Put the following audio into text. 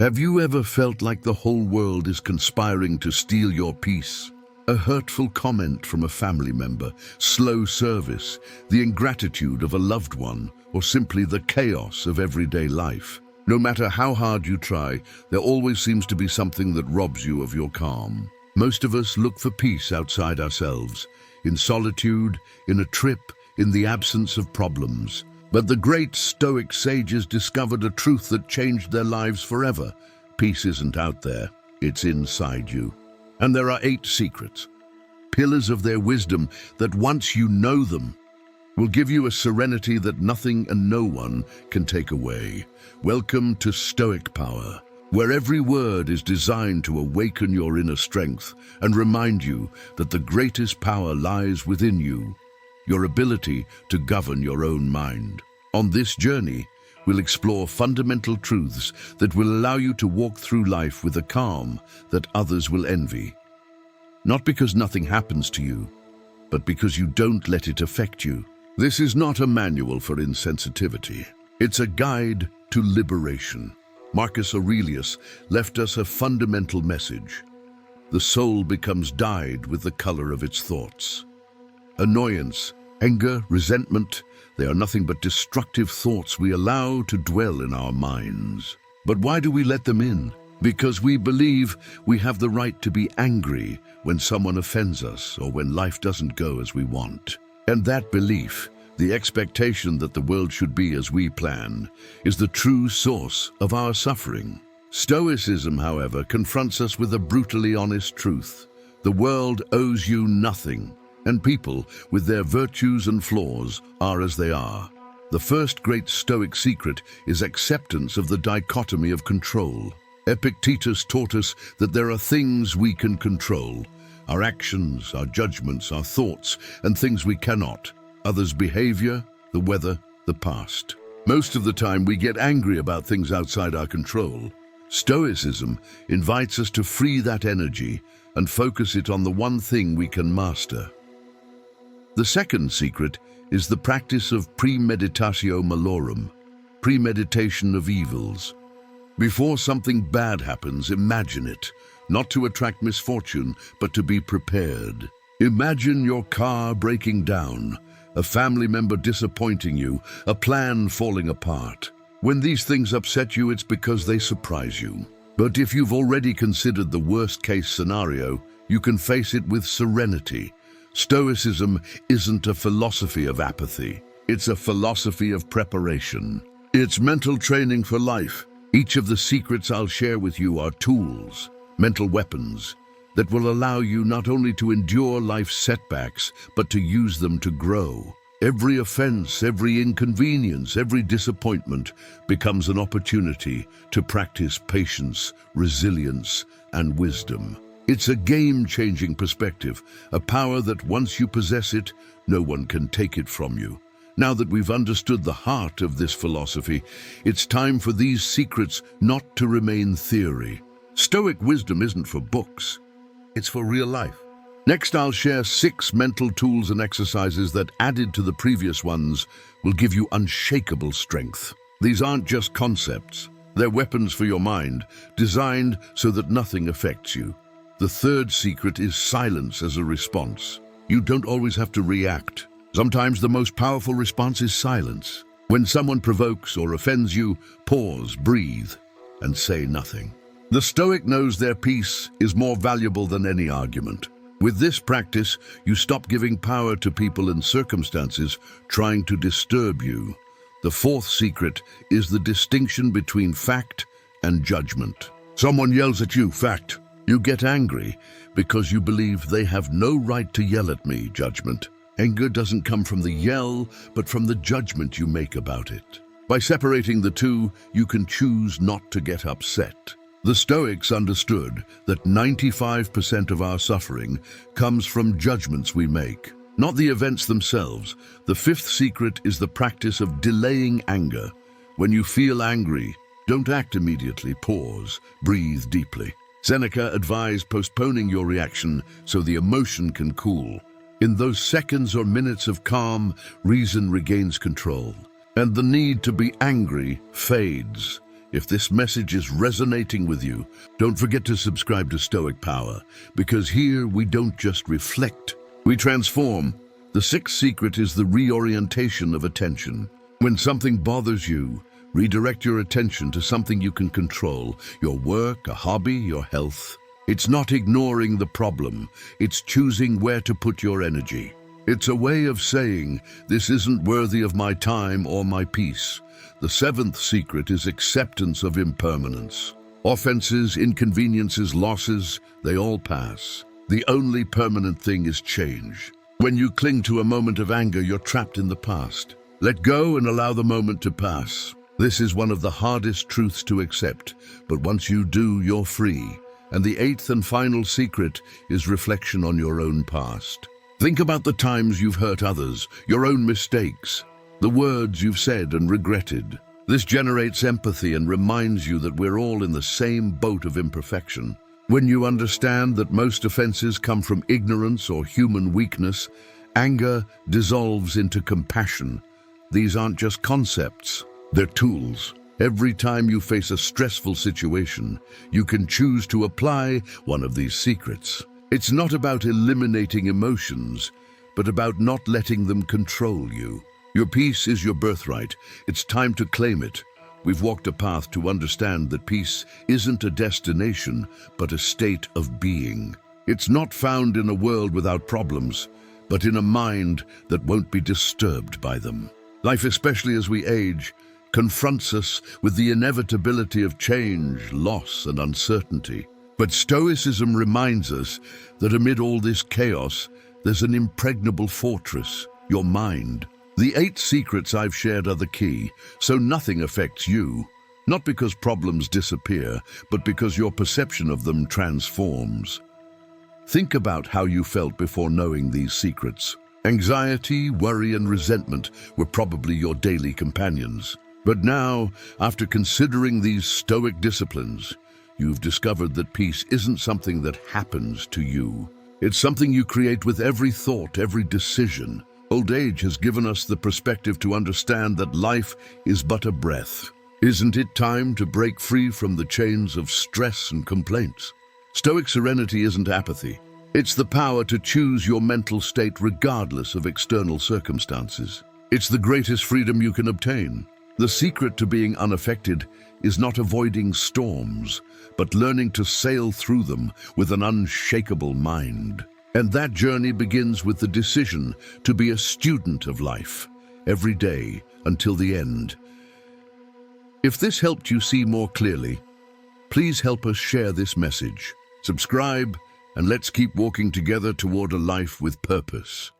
Have you ever felt like the whole world is conspiring to steal your peace? A hurtful comment from a family member, slow service, the ingratitude of a loved one, or simply the chaos of everyday life. No matter how hard you try, there always seems to be something that robs you of your calm. Most of us look for peace outside ourselves, in solitude, in a trip, in the absence of problems. But the great Stoic sages discovered a truth that changed their lives forever. Peace isn't out there, it's inside you. And there are 8 secrets, pillars of their wisdom that once you know them, will give you a serenity that nothing and no one can take away. Welcome to Stoic Power, where every word is designed to awaken your inner strength and remind you that the greatest power lies within you, your ability to govern your own mind. On this journey, we'll explore fundamental truths that will allow you to walk through life with a calm that others will envy. Not because nothing happens to you, but because you don't let it affect you. This is not a manual for insensitivity. It's a guide to liberation. Marcus Aurelius left us a fundamental message. The soul becomes dyed with the color of its thoughts. Annoyance, anger, resentment, they are nothing but destructive thoughts we allow to dwell in our minds. But why do we let them in? Because we believe we have the right to be angry when someone offends us or when life doesn't go as we want. And that belief, the expectation that the world should be as we plan, is the true source of our suffering. Stoicism, however, confronts us with a brutally honest truth. The world owes you nothing, and people, with their virtues and flaws, are as they are. The first great Stoic secret is acceptance of the dichotomy of control. Epictetus taught us that there are things we can control, our actions, our judgments, our thoughts, and things we cannot, others' behavior, the weather, the past. Most of the time we get angry about things outside our control. Stoicism invites us to free that energy and focus it on the one thing we can master. The second secret is the practice of premeditatio malorum, premeditation of evils. Before something bad happens, imagine it, not to attract misfortune, but to be prepared. Imagine your car breaking down, a family member disappointing you, a plan falling apart. When these things upset you, it's because they surprise you. But if you've already considered the worst-case scenario, you can face it with serenity. Stoicism isn't a philosophy of apathy. It's a philosophy of preparation. It's mental training for life. Each of the secrets I'll share with you are tools, mental weapons, that will allow you not only to endure life's setbacks, but to use them to grow. Every offense, every inconvenience, every disappointment becomes an opportunity to practice patience, resilience, and wisdom. It's a game-changing perspective, a power that once you possess it, no one can take it from you. Now that we've understood the heart of this philosophy, it's time for these secrets not to remain theory. Stoic wisdom isn't for books, it's for real life. Next, I'll share 6 mental tools and exercises that, added to the previous ones, will give you unshakable strength. These aren't just concepts, they're weapons for your mind, designed so that nothing affects you. The third secret is silence as a response. You don't always have to react. Sometimes the most powerful response is silence. When someone provokes or offends you, pause, breathe, and say nothing. The Stoic knows their peace is more valuable than any argument. With this practice, you stop giving power to people and circumstances trying to disturb you. The fourth secret is the distinction between fact and judgment. Someone yells at you, fact. You get angry because you believe they have no right to yell at me, judgment. Anger doesn't come from the yell, but from the judgment you make about it. By separating the two, you can choose not to get upset. The Stoics understood that 95% of our suffering comes from judgments we make, not the events themselves. The fifth secret is the practice of delaying anger. When you feel angry, don't act immediately. Pause, breathe deeply. Seneca advised postponing your reaction so the emotion can cool. In those seconds or minutes of calm, reason regains control, and the need to be angry fades. If this message is resonating with you, don't forget to subscribe to Stoic Power, because here we don't just reflect, we transform. The sixth secret is the reorientation of attention. When something bothers you, redirect your attention to something you can control, your work, a hobby, your health. It's not ignoring the problem, it's choosing where to put your energy. It's a way of saying, this isn't worthy of my time or my peace. The seventh secret is acceptance of impermanence. Offenses, inconveniences, losses, they all pass. The only permanent thing is change. When you cling to a moment of anger, you're trapped in the past. Let go and allow the moment to pass. This is one of the hardest truths to accept, but once you do, you're free. And the eighth and final secret is reflection on your own past. Think about the times you've hurt others, your own mistakes, the words you've said and regretted. This generates empathy and reminds you that we're all in the same boat of imperfection. When you understand that most offenses come from ignorance or human weakness, anger dissolves into compassion. These aren't just concepts, they're tools. Every time you face a stressful situation, you can choose to apply one of these secrets. It's not about eliminating emotions, but about not letting them control you. Your peace is your birthright. It's time to claim it. We've walked a path to understand that peace isn't a destination, but a state of being. It's not found in a world without problems, but in a mind that won't be disturbed by them. Life, especially as we age, confronts us with the inevitability of change, loss, and uncertainty. But Stoicism reminds us that amid all this chaos, there's an impregnable fortress, your mind. The 8 secrets I've shared are the key, so nothing affects you. Not because problems disappear, but because your perception of them transforms. Think about how you felt before knowing these secrets. Anxiety, worry, and resentment were probably your daily companions. But now, after considering these Stoic disciplines, you've discovered that peace isn't something that happens to you. It's something you create with every thought, every decision. Old age has given us the perspective to understand that life is but a breath. Isn't it time to break free from the chains of stress and complaints? Stoic serenity isn't apathy. It's the power to choose your mental state regardless of external circumstances. It's the greatest freedom you can obtain. The secret to being unaffected is not avoiding storms, but learning to sail through them with an unshakable mind. And that journey begins with the decision to be a student of life, every day until the end. If this helped you see more clearly, please help us share this message. Subscribe, and let's keep walking together toward a life with purpose.